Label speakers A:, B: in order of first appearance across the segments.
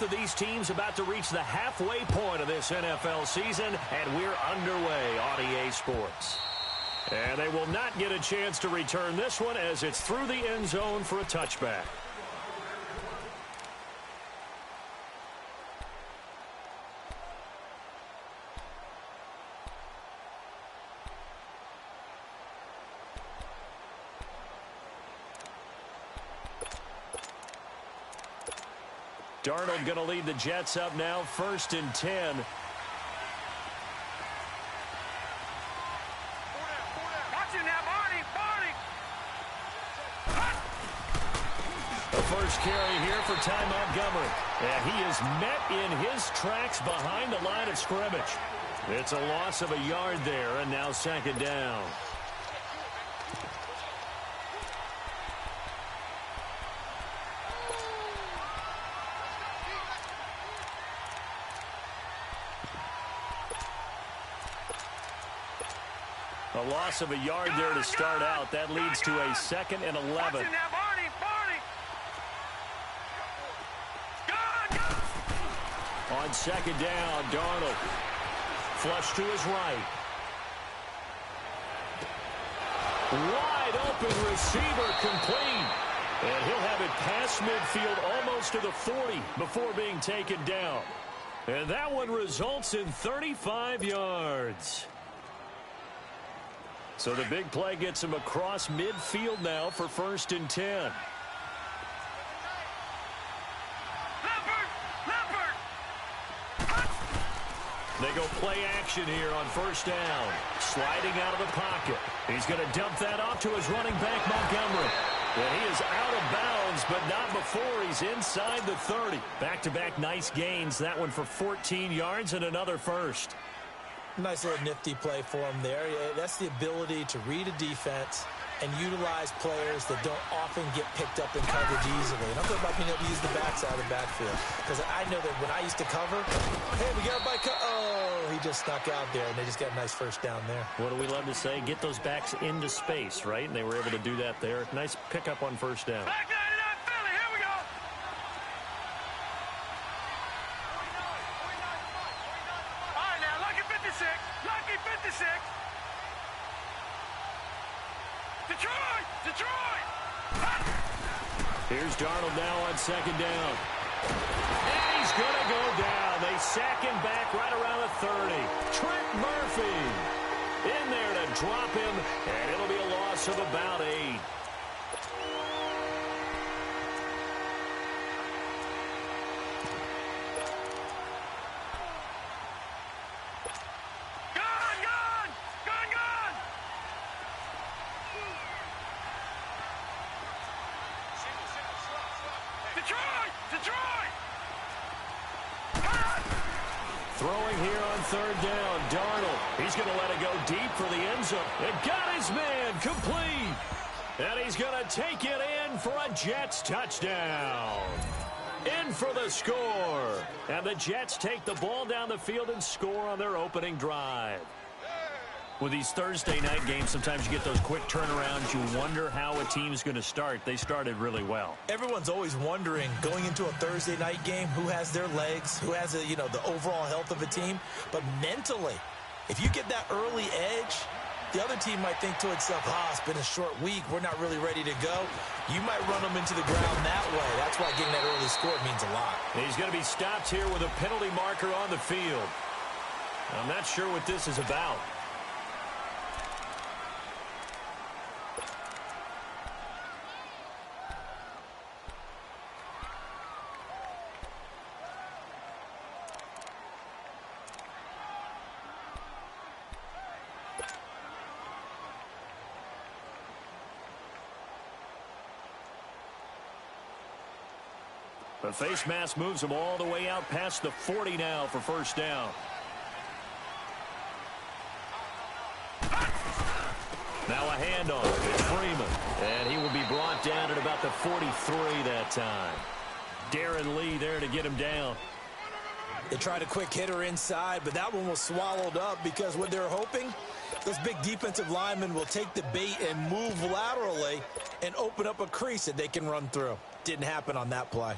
A: Both of these teams about to reach the halfway point of this NFL season, and we're underway on EA Sports. And they will not get a chance to return this one as it's through the end zone for a touchback. Darnold going to lead the Jets up now, 1st and 10. The first carry here for Ty Montgomery. And he is met in his tracks behind the line of scrimmage. It's a loss of a yard there, and now 2nd down. A loss of a yard there to start out. That leads to a 2nd and 11. On 2nd down, Darnold. Flush to his right. Wide open receiver complete. And he'll have it past midfield almost to the 40 before being taken down. And that one results in 35 yards. So the big play gets him across midfield now for 1st and 10. They go play action here on 1st down. Sliding out of the pocket. He's going to dump that off to his running back, Montgomery. And he is out of bounds, but not before he's inside the 30. Back-to-back nice gains. That one for 14 yards and another first.
B: Nice little nifty play for him there. That's the ability to read a defense and utilize players that don't often get picked up in coverage easily. And I'm talking about being able to use the backside of the backfield. Because I know that when I used to cover, hey, we got everybody. Oh, he just snuck out there, and they just got a nice 1st down there.
A: What do we love to say? Get those backs into space, right? And they were able to do that there. Nice pickup on 1st down.
C: Back 99, Philly, here we go. All right, now, lucky 56. Lucky 56. Detroit! Detroit!
A: Here's Darnold now on 2nd down. And he's going to go down. They sack him back right around the 30. Trent Murphy in there to drop him, and it'll be a loss of about 8. Throwing here on 3rd down, Darnold. He's going to let it go deep for the end zone. And got his man complete. And he's going to take it in for a Jets touchdown. In for the score. And the Jets take the ball down the field and score on their opening drive. With these Thursday night games, sometimes you get those quick turnarounds. You wonder how a team's going to start. They started really well.
B: Everyone's always wondering, going into a Thursday night game, who has their legs, who has the overall health of a team. But mentally, if you get that early edge, the other team might think to itself, it's been a short week. We're not really ready to go. You might run them into the ground that way. That's why getting that early score means a lot.
A: He's going to be stopped here with a penalty marker on the field. I'm not sure what this is about. The face mask moves him all the way out past the 40 now for 1st down. Now a handoff. It's Freeman. And he will be brought down at about the 43 that time. Darren Lee there to get him down.
B: They tried a quick hitter inside, but that one was swallowed up because what they're hoping, this big defensive lineman will take the bait and move laterally and open up a crease that they can run through. Didn't happen on that play.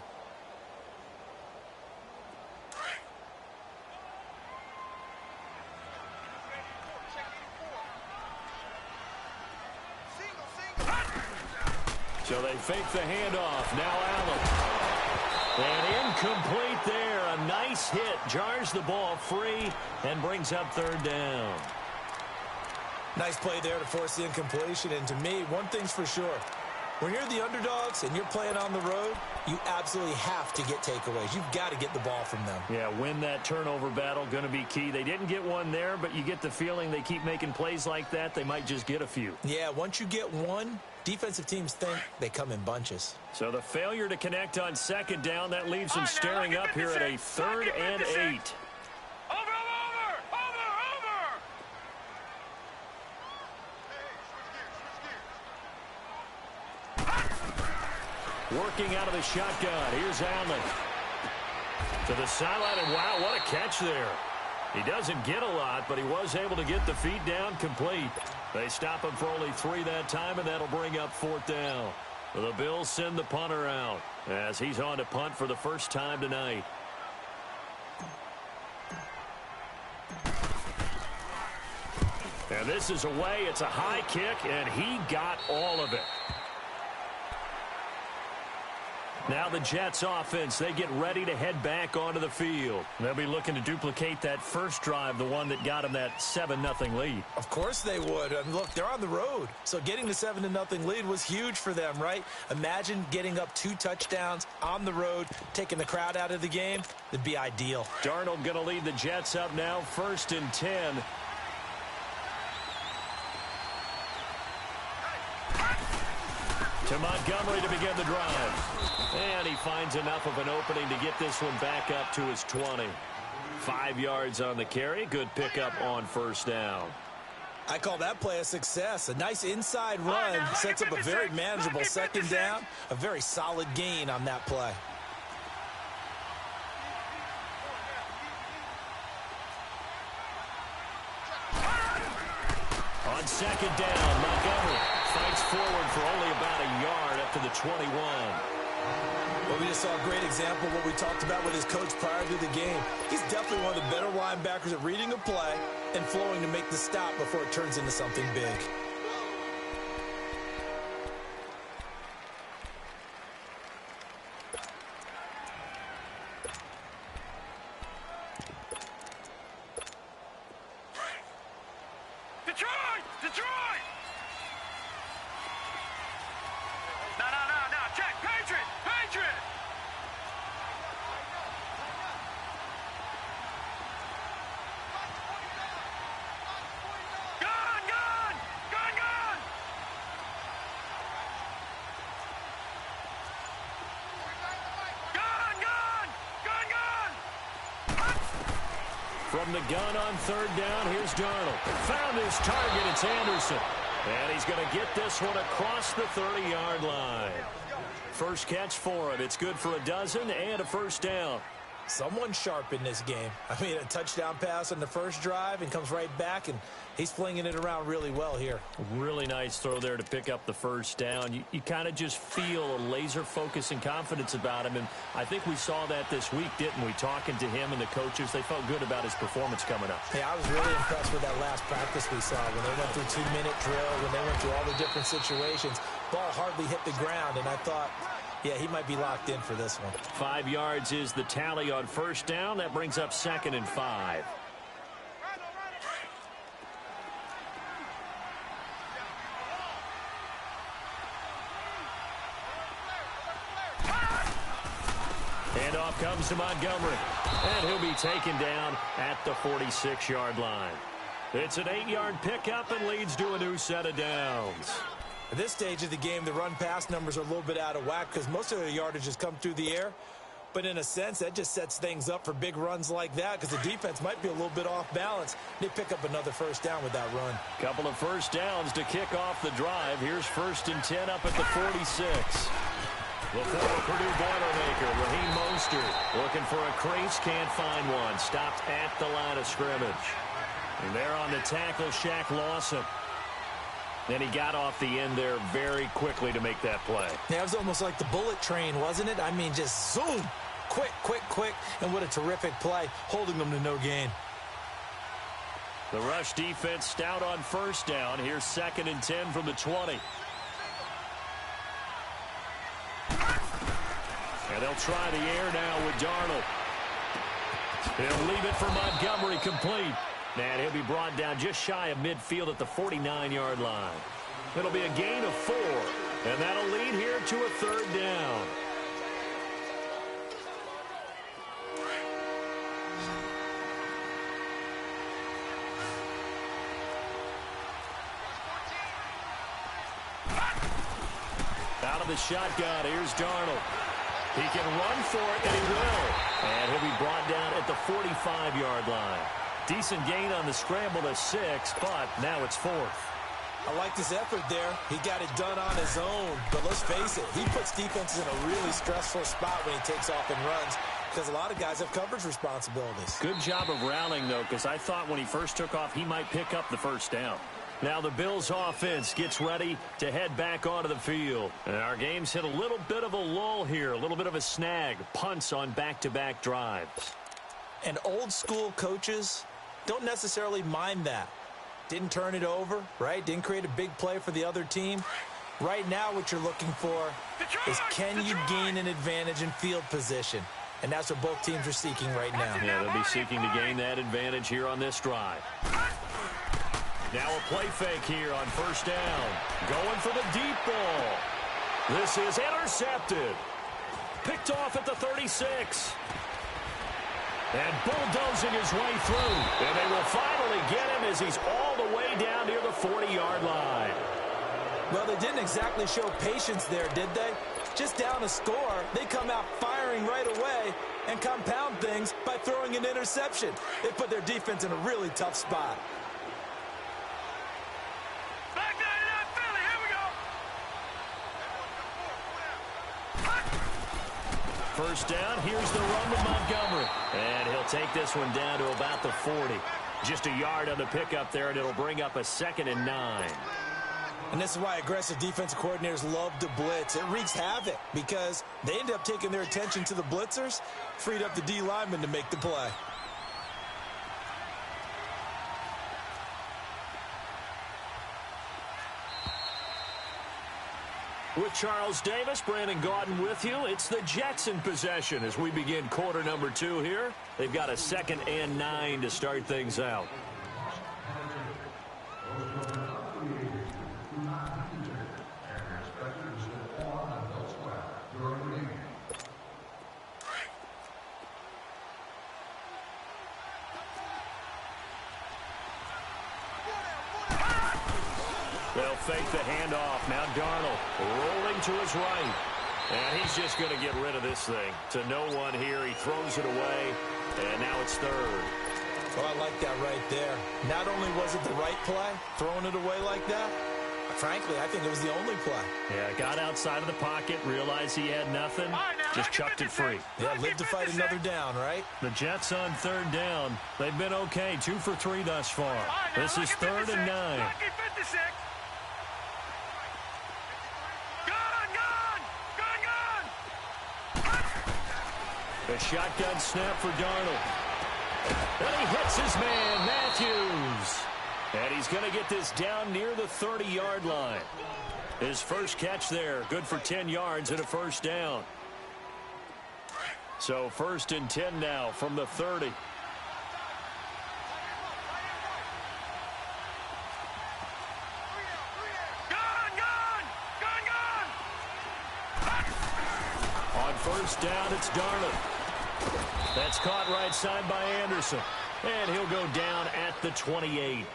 A: So they fake the handoff. Now Allen. And incomplete there. A nice hit. Jars the ball free and brings up third down.
B: Nice play there to force the incompletion. And to me, one thing's for sure. When you're the underdogs and you're playing on the road, you absolutely have to get takeaways. You've got to get the ball from them.
A: Yeah, win that turnover battle, going to be key. They didn't get one there, but you get the feeling they keep making plays like that, they might just get a few.
B: Yeah, once you get one, defensive teams think they come in bunches.
A: So the failure to connect on second down, that leaves them staring up here at a 3rd and 8. Working out of the shotgun. Here's Allen. To the sideline, and wow, what a catch there. He doesn't get a lot, but he was able to get the feet down complete. They stop him for only 3 that time, and that'll bring up 4th down. The Bills send the punter out as he's on to punt for the first time tonight. And this is away. It's a high kick, and he got all of it. Now the Jets offense, they get ready to head back onto the field. They'll be looking to duplicate that first drive, the one that got them that 7-0 lead.
B: Of course they would. I mean, look, they're on the road. So getting the 7-0 lead was huge for them, right? Imagine getting up 2 touchdowns on the road, taking the crowd out of the game. It'd be ideal.
A: Darnold going to lead the Jets up now, 1st and 10. To Montgomery to begin the drive. And he finds enough of an opening to get this one back up to his 20. 5 yards on the carry. Good pickup on 1st down.
B: I call that play a success. A nice inside run sets up a very manageable 2nd down. A very solid gain on that play.
A: On 2nd down, Montgomery fights forward for only about a yard up to the 21.
B: Well, we just saw a great example of what we talked about with his coach prior to the game. He's definitely one of the better linebackers at reading a play and flowing to make the stop before it turns into something big.
A: From the gun on 3rd down, here's Darnold. Found his target, it's Anderson. And he's going to get this one across the 30-yard line. First catch for him. It's good for a dozen and a 1st down.
B: Someone sharp in this game. I mean, a touchdown pass on the first drive and comes right back, and he's flinging it around really well here.
A: Really nice throw there to pick up the 1st down. You kind of just feel a laser focus and confidence about him, and I think we saw that this week, didn't we? Talking to him and the coaches, they felt good about his performance coming up.
B: Yeah, I was really impressed with that last practice we saw when they went through 2-minute drill, when they went through all the different situations. Ball hardly hit the ground, and I thought, yeah, he might be locked in for this one.
A: 5 yards is the tally on 1st down. That brings up 2nd and 5. Handoff comes to Montgomery. And he'll be taken down at the 46-yard line. It's an 8-yard pickup and leads to a new set of downs.
B: At this stage of the game, the run-pass numbers are a little bit out of whack because most of their yardage has come through the air. But in a sense, that just sets things up for big runs like that because the defense might be a little bit off balance. They pick up another 1st down with that run.
A: Couple of 1st downs to kick off the drive. Here's 1st and 10 up at the 46. The former Purdue Boilermaker, Raheem Mostert, looking for a crease, can't find one. Stopped at the line of scrimmage. And there on the tackle, Shaq Lawson. Then he got off the end there very quickly to make that play.
B: Yeah, it was almost like the bullet train, wasn't it? I mean, just zoom. Quick, quick, quick. And what a terrific play, holding them to no gain.
A: The rush defense stout on 1st down. Here's 2nd and 10 from the 20. And they'll try the air now with Darnold. He'll leave it for Montgomery complete. And he'll be brought down just shy of midfield at the 49-yard line. It'll be a gain of 4. And that'll lead here to a 3rd down. Out of the shotgun, here's Darnold. He can run for it, and he will. And he'll be brought down at the 45-yard line. Decent gain on the scramble to 6, but now it's 4th.
B: I like this effort there. He got it done on his own. But let's face it, he puts defenses in a really stressful spot when he takes off and runs because a lot of guys have coverage responsibilities.
A: Good job of rallying, though, because I thought when he first took off, he might pick up the 1st down. Now the Bills offense gets ready to head back onto the field. And our game's hit a little bit of a lull here, a little bit of a snag. Punts on back-to-back drives.
B: And old-school coaches don't necessarily mind that. Didn't turn it over, right? Didn't create a big play for the other team. Right now what you're looking for is can you gain an advantage in field position? And that's what both teams are seeking right now.
A: Yeah, they'll be seeking to gain that advantage here on this drive. Now a play fake here on 1st down. Going for the deep ball. This is intercepted. Picked off at the 36. And bulldozing his way through. And they will finally get him as he's all the way down near the 40-yard line.
B: Well, they didn't exactly show patience there, did they? Just down a score, they come out firing right away and compound things by throwing an interception. They put their defense in a really tough spot.
C: Back down to that Philly. Here we go.
A: 1st down, here's the run with Montgomery. And he'll take this one down to about the 40. Just a yard on the pickup there, and it'll bring up a 2nd and 9.
B: And this is why aggressive defensive coordinators love to blitz. It wreaks havoc because they end up taking their attention to the blitzers, freed up the D lineman to make the play.
A: With Charles Davis, Brandon Gaudin with you. It's the Jets in possession as we begin quarter number 2 here. They've got a 2nd and 9 to start things out. They'll fake the handoff. Now Darnold rolling to his right. And he's just going to get rid of this thing. To no one here. He throws it away. And now it's 3rd.
B: Well, I like that right there. Not only was it the right play, throwing it away like that, frankly, I think it was the only play.
A: Yeah, got outside of the pocket, realized he had nothing, just chucked it free.
B: Yeah, live to fight another down, right?
A: The Jets on 3rd down. They've been okay, 2 for 3 thus far. This is 3rd and 9. A shotgun snap for Darnold. And he hits his man, Matthews. And he's going to get this down near the 30-yard line. His first catch there, good for 10 yards and a 1st down. So 1st and 10 now from the 30. On 1st down, it's Darnold. That's caught right side by Anderson. And he'll go down at the 28.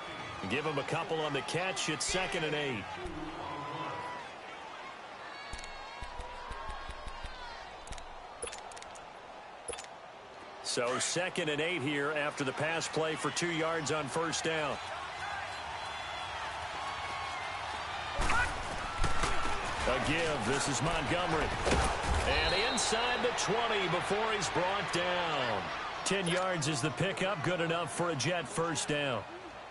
A: Give him a couple on the catch. It's 2nd and 8. So 2nd and 8 here after the pass play for 2 yards on 1st down. A give. This is Montgomery. And inside the 20 before he's brought down. 10 yards is the pickup. Good enough for a Jet 1st down.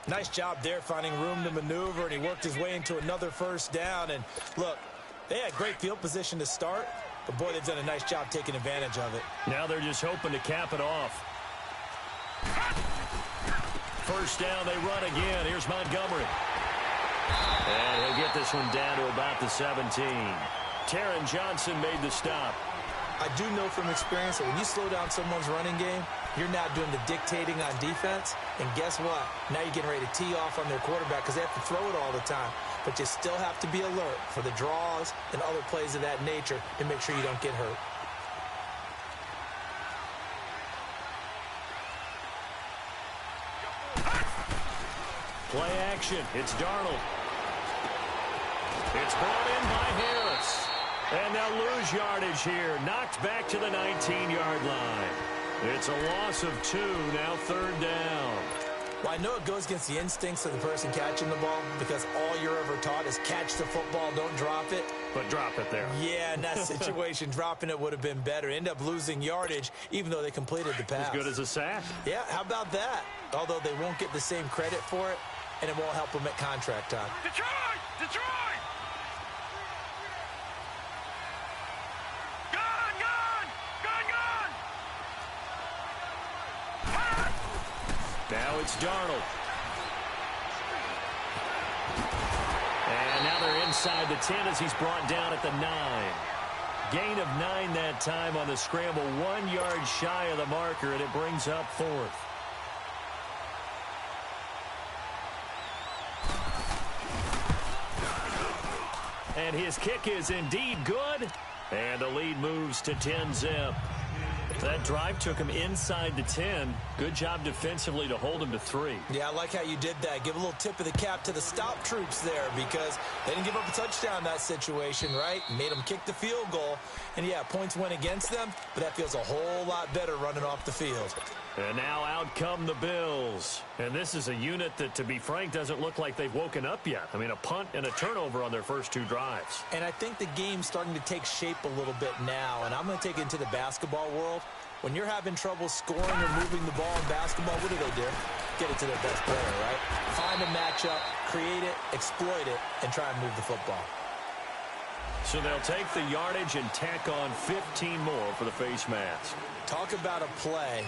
B: Nice job there finding room to maneuver, and he worked his way into another 1st down. And look, they had great field position to start, but boy, they've done a nice job taking advantage of it.
A: Now they're just hoping to cap it off. 1st down, they run again. Here's Montgomery. And he'll get this one down to about the 17. Taron Johnson made the stop.
B: I do know from experience that when you slow down someone's running game, you're now doing the dictating on defense. And guess what? Now you're getting ready to tee off on their quarterback because they have to throw it all the time. But you still have to be alert for the draws and other plays of that nature to make sure you don't get hurt.
A: Play action. It's Darnold. It's brought in by Harris. And they'll lose yardage here. Knocked back to the 19-yard line. It's a loss of 2, now 3rd down.
B: Well, I know it goes against the instincts of the person catching the ball because all you're ever taught is catch the football, don't drop it.
A: But drop it there.
B: Yeah, in that situation, dropping it would have been better. End up losing yardage even though they completed the pass.
A: As good as a sack.
B: Yeah, how about that? Although they won't get the same credit for it, and it won't help them at contract time.
C: Detroit! Detroit!
A: Now it's Darnold. And now they're inside the 10 as he's brought down at the 9. Gain of 9 that time on the scramble. 1 yard shy of the marker, and it brings up 4th. And his kick is indeed good. And the lead moves to 10-zip. That drive took him inside the 10. Good job defensively to hold him to 3.
B: Yeah, I like how you did that. Give a little tip of the cap to the stop troops there because they didn't give up a touchdown in that situation, right? Made them kick the field goal. And, yeah, points went against them, but that feels a whole lot better running off the field.
A: And now out come the Bills. And this is a unit that, to be frank, doesn't look like they've woken up yet. I mean, a punt and a turnover on their first 2 drives.
B: And I think the game's starting to take shape a little bit now. And I'm going to take it into the basketball world. When you're having trouble scoring or moving the ball in basketball, what do? Get it to their best player, right? Find a matchup, create it, exploit it, and try and move the football.
A: So they'll take the yardage and tack on 15 more for the face mask.
B: Talk about a play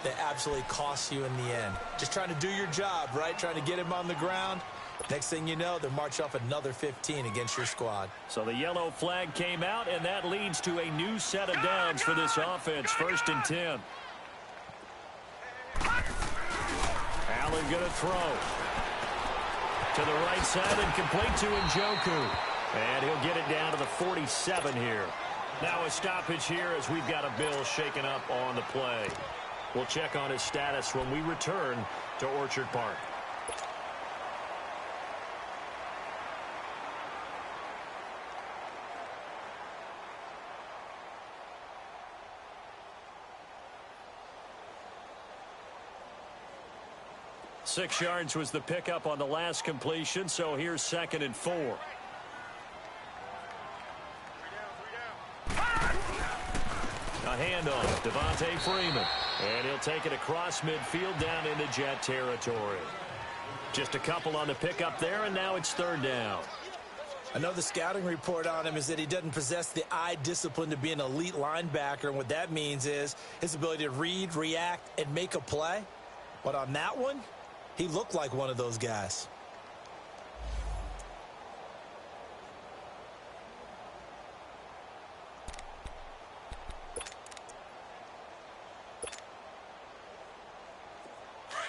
B: that absolutely costs you in the end. Just trying to do your job, right? Trying to get him on the ground. Next thing you know, they'll march off another 15 against your squad.
A: So the yellow flag came out, and that leads to a new set of downs for this offense. 1st and 10. Allen going to throw. To the right side and complete to Njoku. And he'll get it down to the 47 here. Now a stoppage here as we've got a Bill shaken up on the play. We'll check on his status when we return to Orchard Park. Six yards was the pickup on the last completion, so here's 2nd and 4. A handoff, Devontae Freeman. And he'll take it across midfield down into Jet territory. Just a couple on the pickup there, and now it's 3rd down.
B: Another scouting report on him is that he doesn't possess the eye discipline to be an elite linebacker, and what that means is his ability to read, react, and make a play. But on that one, he looked like one of those guys.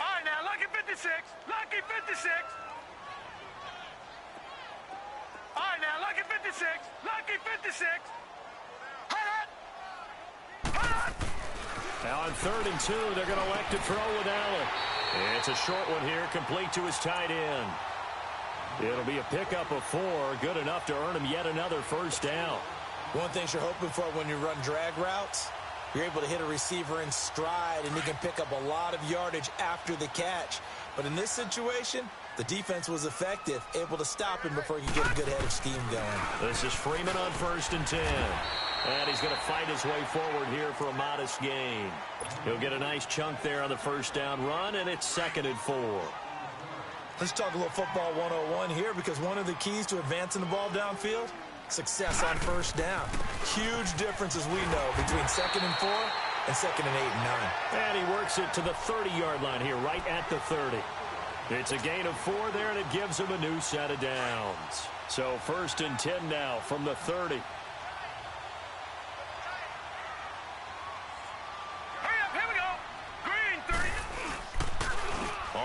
C: All right, now, lucky 56. Lucky 56. All right, now, lucky 56. Lucky 56.
A: Now on 3rd and 2, they're going to elect to throw with Allen. It's a short one here, complete to his tight end. It'll be a pickup of 4, good enough to earn him yet another 1st down.
B: One thing you're hoping for when you run drag routes, you're able to hit a receiver in stride, and you can pick up a lot of yardage after the catch. But in this situation, the defense was effective, able to stop him before he could get a good head of steam going.
A: This is Freeman on 1st and 10. And he's going to fight his way forward here for a modest gain. He'll get a nice chunk there on the 1st down run, and it's 2nd and 4.
B: Let's talk a little football 101 here, because one of the keys to advancing the ball downfield, success on 1st down. Huge difference, as we know, between 2nd and 4 and 2nd and 8 and 9.
A: And he works it to the 30-yard line here, right at the 30. It's a gain of 4 there, and it gives him a new set of downs. So 1st and 10 now from the 30.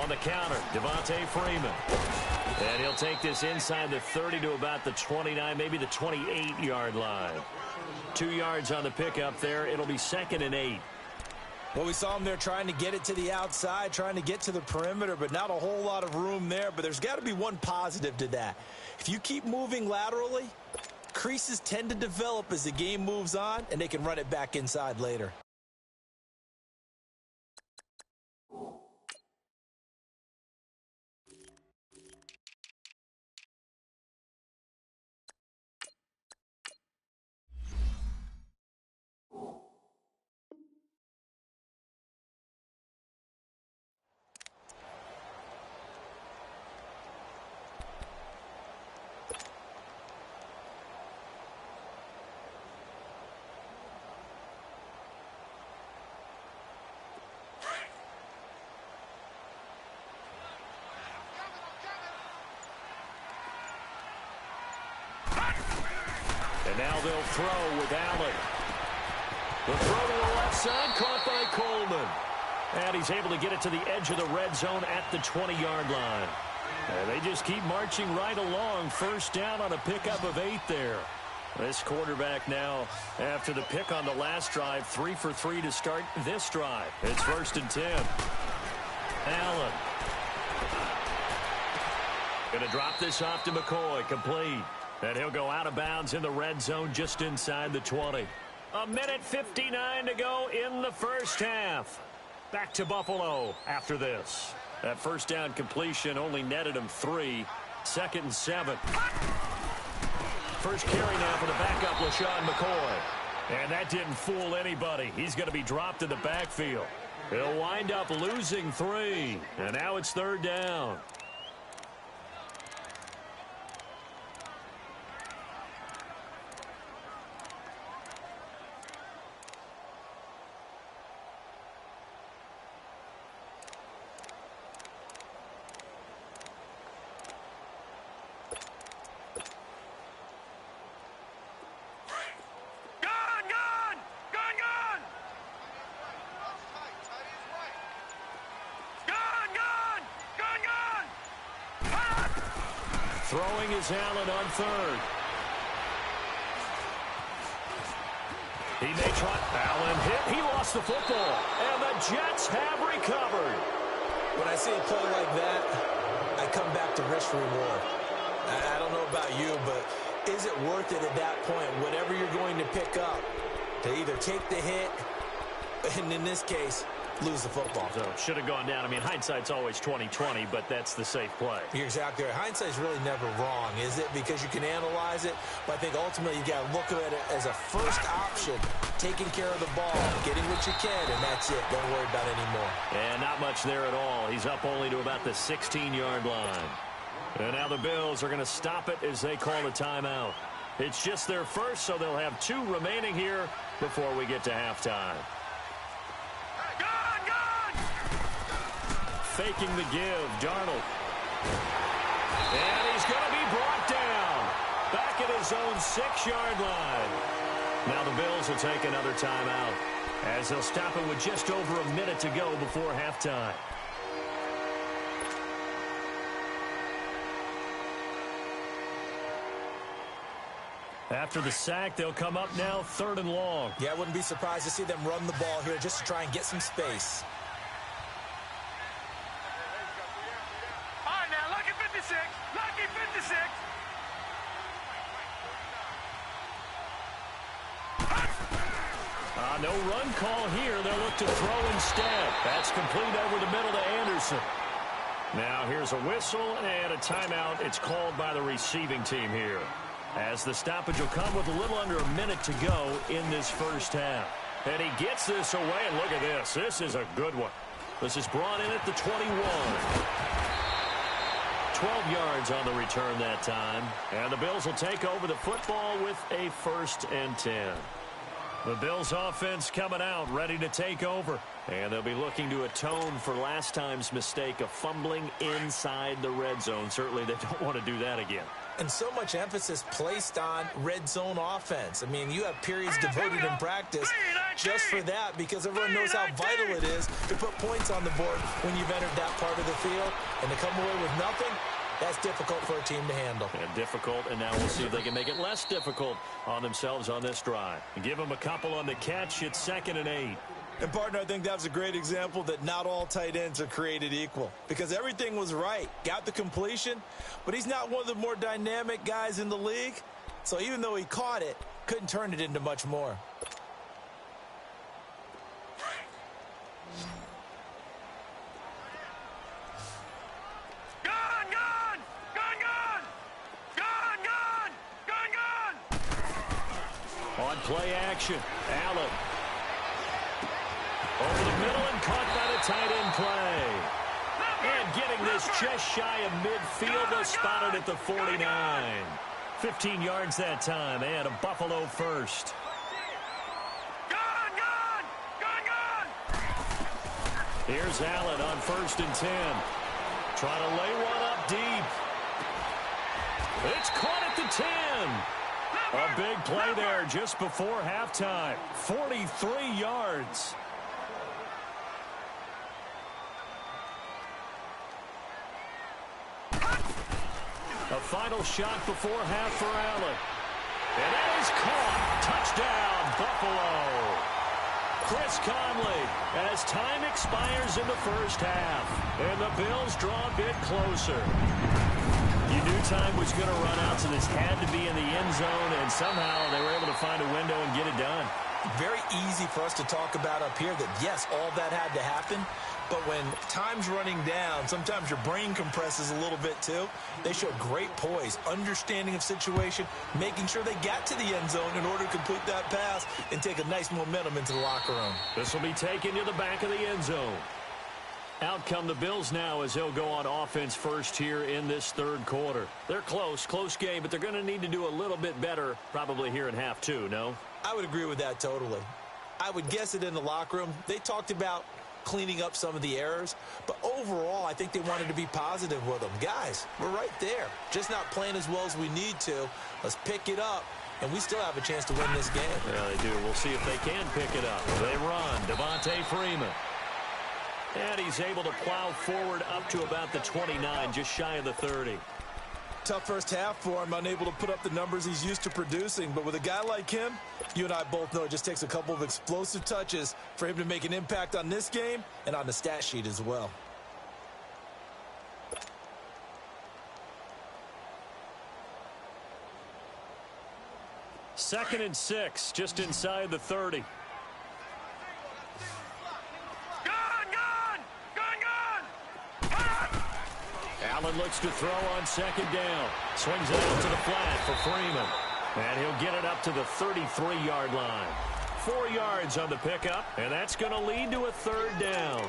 A: On the counter, Devontae Freeman. And he'll take this inside the 30 to about the 29, maybe the 28-yard line. 2 yards on the pickup there. It'll be 2nd and 8.
B: Well, we saw him there trying to get it to the outside, trying to get to the perimeter, but not a whole lot of room there. But there's got to be one positive to that. If you keep moving laterally, creases tend to develop as the game moves on, and they can run it back inside later.
A: And now they'll throw with Allen. The throw to the left side, caught by Coleman. And he's able to get it to the edge of the red zone at the 20-yard line. And they just keep marching right along. First down on a pickup of 8 there. This quarterback now, after the pick on the last drive, 3 for 3 to start this drive. It's 1st and 10. Allen. Going to drop this off to McCoy, complete. And he'll go out of bounds in the red zone just inside the 20. 1:59 to go in the first half. Back to Buffalo after this. That first down completion only netted him 3. 2nd and 7. First carry now for the backup, LaShawn McCoy. And that didn't fool anybody. He's going to be dropped in the backfield. He'll wind up losing 3. And now it's 3rd down. Throwing is Allen on 3rd. He may try. Allen hit. He lost the football. And the Jets have recovered.
B: When I see a play like that, I come back to risk reward. I don't know about you, but is it worth it at that point, whatever you're going to pick up, to either take the hit, and in this case, lose the football?
A: So should have gone down. I mean, hindsight's always 20/20, but that's the safe play.
B: You're exactly right. Hindsight's really never wrong, is it? Because you can analyze it, but I think ultimately you got to look at it as a first option, taking care of the ball, getting what you can, and that's it. Don't worry about it anymore.
A: And not much there at all. He's up only to about the 16-yard line. And now the Bills are going to stop it as they call a timeout. It's just their first, so they'll have 2 remaining here before we get to halftime. Faking the give, Darnold. And he's going to be brought down. Back at his own 6-yard line. Now the Bills will take another timeout as they'll stop it with just over a minute to go before halftime. After the sack, they'll come up now 3rd and long.
B: Yeah, I wouldn't be surprised to see them run the ball here just to try and get some space.
C: Lucky 56.
A: No run call here. They'll look to throw instead. That's complete over the middle to Anderson. Now here's a whistle and a timeout. It's called by the receiving team here, as the stoppage will come with a little under a minute to go in this first half. And he gets this away, and look at this. This is a good one. This is brought in at the 21. 12 yards on the return that time. And the Bills will take over the football with a 1st and 10. The Bills offense coming out, ready to take over. And they'll be looking to atone for last time's mistake of fumbling inside the red zone. Certainly they don't want to do that again.
B: And so much emphasis placed on red zone offense. I mean, you have periods devoted in practice just for that because everyone knows how vital it is to put points on the board when you've entered that part of the field. And to come away with nothing, that's difficult for a team to handle.
A: And difficult, and now we'll see if they can make it less difficult on themselves on this drive. Give them a couple on the catch. It's 2nd and 8.
B: And, partner, I think that was a great example that not all tight ends are created equal because everything was right. Got the completion, but he's not one of the more dynamic guys in the league. So even though he caught it, couldn't turn it into much more.
A: On play action, Allen. Over the middle and caught by the tight end play. And getting this just shy of midfield, they'll spot it at the 49. 15 yards that time, and a Buffalo first. Here's Allen on 1st and 10. Trying to lay one up deep. It's caught at the 10. A big play there just before halftime. 43 yards. A final shot before half for Allen. And that is caught. Touchdown, Buffalo. Chris Conley as time expires in the first half. And the Bills draw a bit closer. You knew time was going to run out, so this had to be in the end zone, and somehow they were able to find a window and get it done.
B: Very easy for us to talk about up here that, yes, all that had to happen, but when time's running down, sometimes your brain compresses a little bit too. They showed great poise, understanding of situation, making sure they got to the end zone in order to complete that pass and take a nice momentum into the locker room.
A: This will be taken to the back of the end zone. Out come the Bills now as they'll go on offense first here in this third quarter. They're close game, but they're going to need to do a little bit better probably here in half two, no?
B: I would agree with that totally. I would guess it in the locker room. They talked about cleaning up some of the errors, but overall I think they wanted to be positive with them. Guys, we're right there. Just not playing as well as we need to. Let's pick it up, and we still have a chance to win this game.
A: Yeah, they do. We'll see if they can pick it up. They run. Devontae Freeman. And he's able to plow forward up to about the 29, just shy of the 30.
B: Tough first half for him, unable to put up the numbers he's used to producing. But with a guy like him, you and I both know it just takes a couple of explosive touches for him to make an impact on this game and on the stat sheet as well.
A: Second and 6, just inside the 30. Allen looks to throw on second down. Swings it out to the flat for Freeman. And he'll get it up to the 33-yard line. 4 yards on the pickup, and that's going to lead to a third down.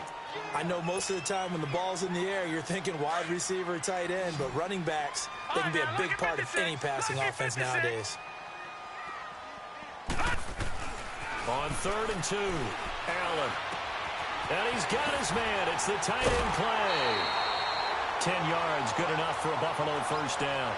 B: I know most of the time when the ball's in the air, you're thinking wide receiver, tight end, but running backs, they can be a big part of any passing offense nowadays.
A: On 3rd and 2, Allen. And he's got his man. It's the tight end play. 10 yards, good enough for a Buffalo first down.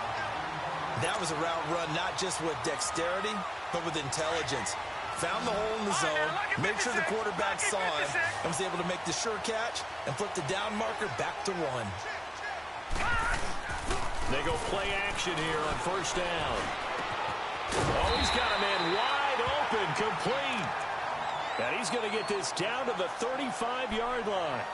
B: That was a route run not just with dexterity, but with intelligence. Found the hole in the zone, made sure the quarterback saw him, and was able to make the sure catch and flip the down marker back to 1.
A: They go play action here on first down. Oh, he's got a man wide open, complete. And he's going to get this down to the 35-yard line.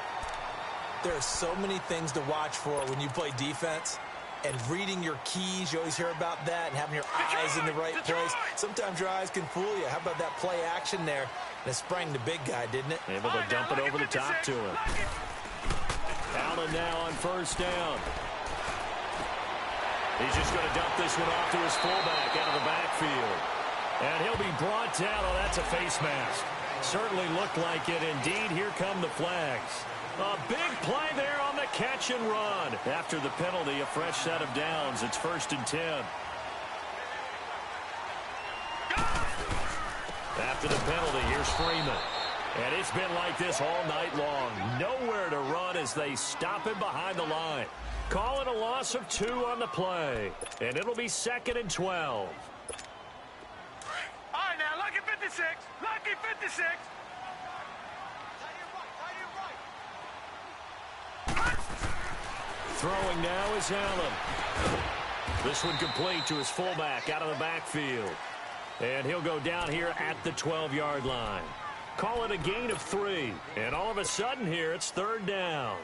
B: There are so many things to watch for when you play defense. And reading your keys, you always hear about that, and having your eyes in the right place. Sometimes your eyes can fool you. How about that play action there? And it sprang the big guy, didn't it?
A: Able to dump it over the top to him. Allen now on first down. He's just going to dump this one off to his fullback out of the backfield. And he'll be brought down. Oh, that's a face mask. Certainly looked like it. Indeed, here come the flags. A big play there on the catch and run. After the penalty, a fresh set of downs. It's 1st and 10. After the penalty, here's Freeman. And it's been like this all night long. Nowhere to run as they stop him behind the line. Call it a loss of 2 on the play. And it'll be 2nd and 12.
C: All right, now, lucky 56. Lucky 56.
A: Throwing now is Allen. This one complete to his fullback out of the backfield. And he'll go down here at the 12-yard line. Call it a gain of 3. And all of a sudden here, it's 3rd down.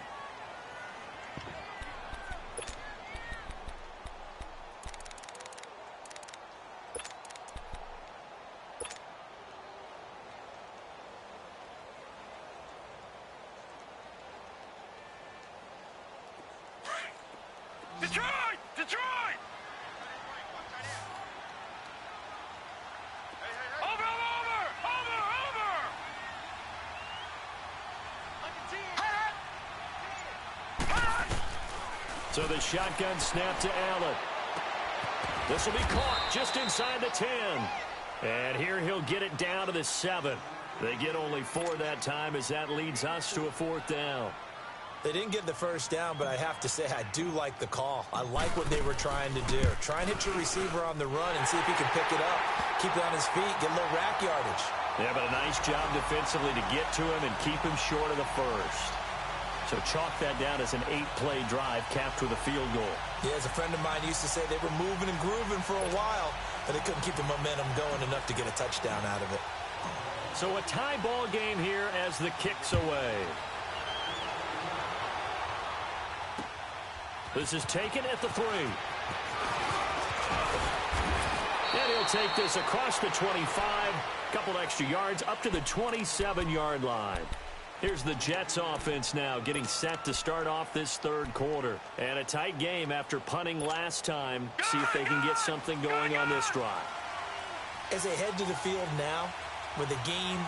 C: Detroit! Detroit! Over, over, over, over!
A: So the shotgun snap to Allen. This will be caught just inside the 10. And here he'll get it down to the 7. They get only 4 that time as that leads us to a 4th down.
B: They didn't get the first down, but I have to say I do like the call. I like what they were trying to do. Try and hit your receiver on the run and see if he can pick it up. Keep it on his feet, get a little rack yardage.
A: Yeah, but a nice job defensively to get to him and keep him short of the first. So chalk that down as an 8-play drive capped with a field goal.
B: Yeah, as a friend of mine used to say, they were moving and grooving for a while, but they couldn't keep the momentum going enough to get a touchdown out of it.
A: So a tie ball game here as the kick's away. This is taken at the 3. And he'll take this across the 25. Couple extra yards up to the 27-yard line. Here's the Jets offense now getting set to start off this 3rd quarter. And a tight game after punting last time. See if they can get something going on this drive.
B: As they head to the field now, with the game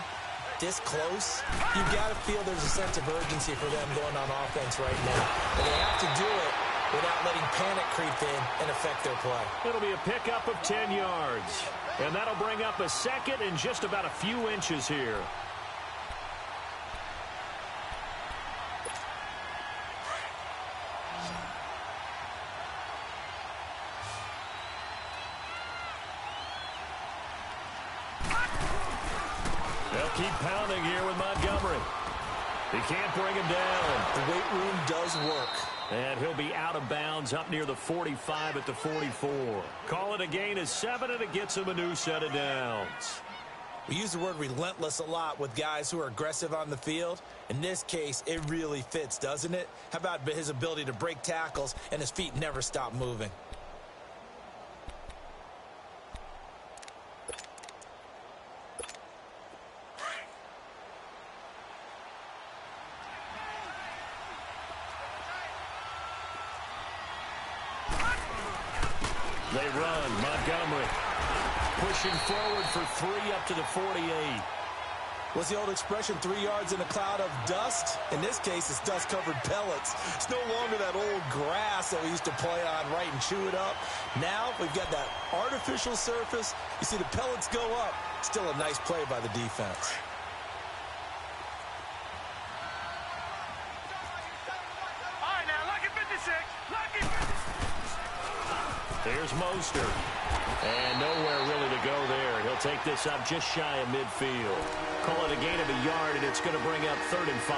B: this close, you've got to feel there's a sense of urgency for them going on offense right now. But they have to do it without letting panic creep in and affect their play.
A: It'll be a pickup of 10 yards. And that'll bring up a 2nd and just about a few inches here. They'll keep pounding here with Montgomery. He can't bring him down.
B: The weight room does work.
A: And he'll be out of bounds up near the 45 at the 44. Call it a gain of 7, and it gets him a new set of downs.
B: We use the word relentless a lot with guys who are aggressive on the field. In this case, it really fits, doesn't it? How about his ability to break tackles and his feet never stop moving?
A: They run. Montgomery pushing forward for 3 up to the 48.
B: What's the old expression, 3 yards in a cloud of dust? In this case, it's dust-covered pellets. It's no longer that old grass that we used to play on, right, and chew it up. Now we've got that artificial surface. You see the pellets go up. Still a nice play by the defense.
C: All right, now, lucky 56. Lucky 56.
A: Here's Mostert. And nowhere really to go there. He'll take this up just shy of midfield. Call it a gain of a yard, and it's going to bring up 3rd and 5.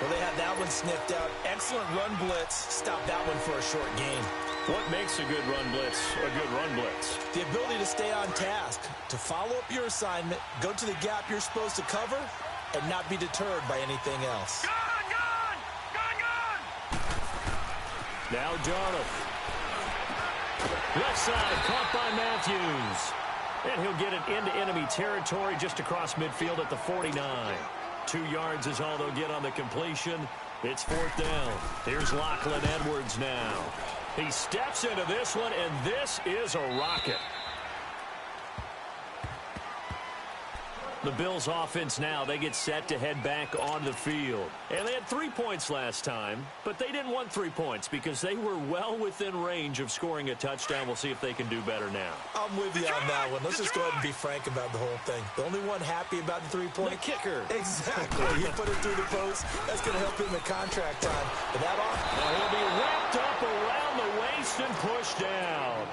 B: Well, they had that one sniffed out. Excellent run blitz. Stop that one for a short gain.
A: What makes a good run blitz a good run blitz?
B: The ability to stay on task, to follow up your assignment, go to the gap you're supposed to cover, and not be deterred by anything else.
C: Gone, gone! Gone, gone!
A: Now Darnold. Left side, caught by Matthews. And he'll get it into enemy territory just across midfield at the 49. 2 yards is all they'll get on the completion. It's 4th down. Here's Lachlan Edwards now. He steps into this one, and this is a rocket. The Bills offense now, they get set to head back on the field. And they had 3 points last time, but they didn't want 3 points because they were well within range of scoring a touchdown. We'll see if they can do better now.
B: I'm with you on that one. Let's just go ahead and be frank about the whole thing. The only one happy about the 3-point?
A: The kicker.
B: Exactly. He put it through the post. That's going to help him in contract time. But that off?
A: He'll be wrapped up around the waist and pushed down.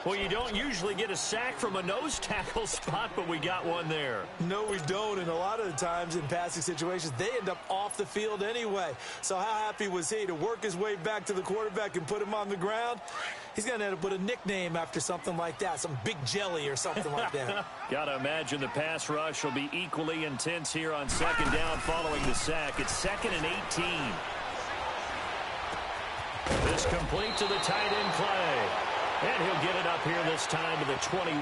A: Well, you don't usually get a sack from a nose tackle spot, but we got one there.
B: No, we don't. And a lot of the times in passing situations, they end up off the field anyway. So how happy was he to work his way back to the quarterback and put him on the ground? He's going to end up with a nickname after something like that, some big jelly or something like that.
A: Got to imagine the pass rush will be equally intense here on second down following the sack. It's 2nd and 18. This complete to the tight end Clay. And he'll get it up here this time to the 21.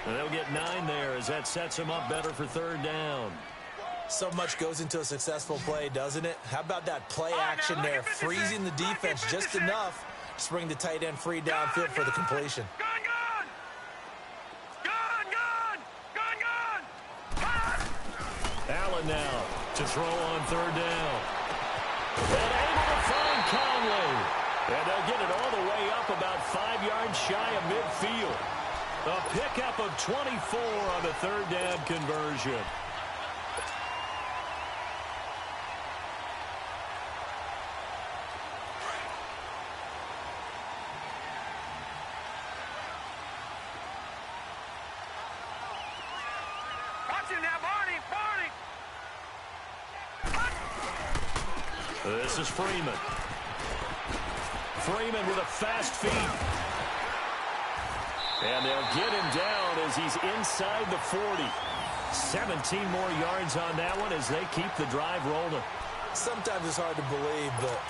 A: And they'll get 9 there as that sets him up better for 3rd down.
B: So much goes into a successful play, doesn't it? How about that play action there, freezing the defense just enough to bring the tight end free downfield for the completion.
A: Allen now to throw on 3rd down. And able to find Conley. And they'll get it all the way up about 5 yards shy of midfield. A pickup of 24 on the 3rd down conversion.
C: Watch him now, Barney.
A: This is Freeman. Freeman with a fast feet. And they'll get him down as he's inside the 40. 17 more yards on that one as they keep the drive rolling.
B: Sometimes it's hard to believe, but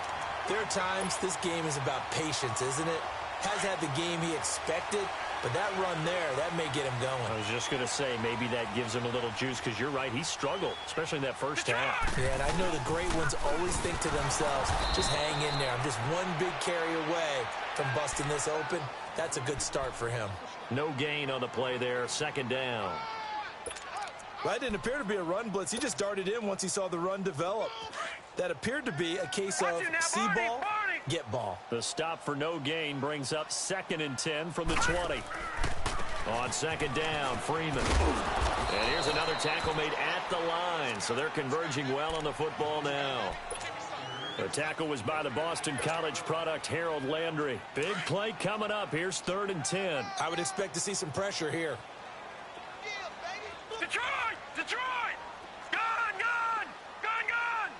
B: there are times this game is about patience, isn't it? Has had the game he expected, but that run there, that may get him going.
A: I was just going to say, maybe that gives him a little juice because you're right, he struggled, especially in that first half.
B: Yeah, and I know the great ones always think to themselves, just hang in there. I'm just one big carry away from busting this open. That's a good start for him.
A: No gain on the play there, 2nd down.
B: Well, that didn't appear to be a run blitz. He just darted in once he saw the run develop. That appeared to be a case of see ball, get ball.
A: The stop for no gain brings up 2nd and 10 from the 20. On 2nd down, Freeman. And here's another tackle made at the line, so they're converging well on the football now. The tackle was by the Boston College product, Harold Landry. Big play coming up. Here's 3rd and 10.
B: I would expect to see some pressure here.
C: Detroit! Detroit! Gun! Gun! Gun! Gun!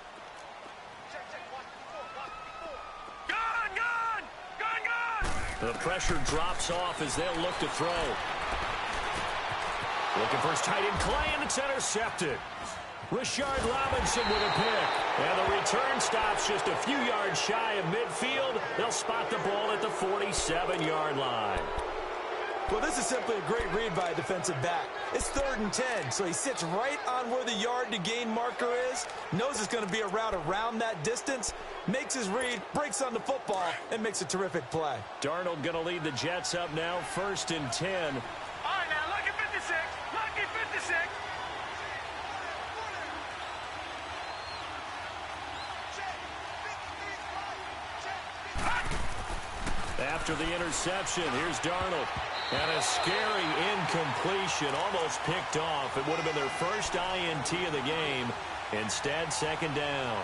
C: Gun! Gun! Gun! Gun!
A: The pressure drops off as they'll look to throw. Looking for his tight end, Clay, and it's intercepted. Rashard Robinson with a pick. And the return stops just a few yards shy of midfield. They'll spot the ball at the 47-yard line.
B: Well, this is simply a great read by a defensive back. It's 3rd and 10, so he sits right on where the yard to gain marker is, knows it's going to be a route around that distance, makes his read, breaks on the football, and makes a terrific play.
A: Darnold going to lead the Jets up now, 1st and 10.
C: All right, now, lucky 56. Lucky 56.
A: After the interception, here's Darnold. And a scary incompletion, almost picked off. It would have been their first INT of the game. Instead, 2nd down.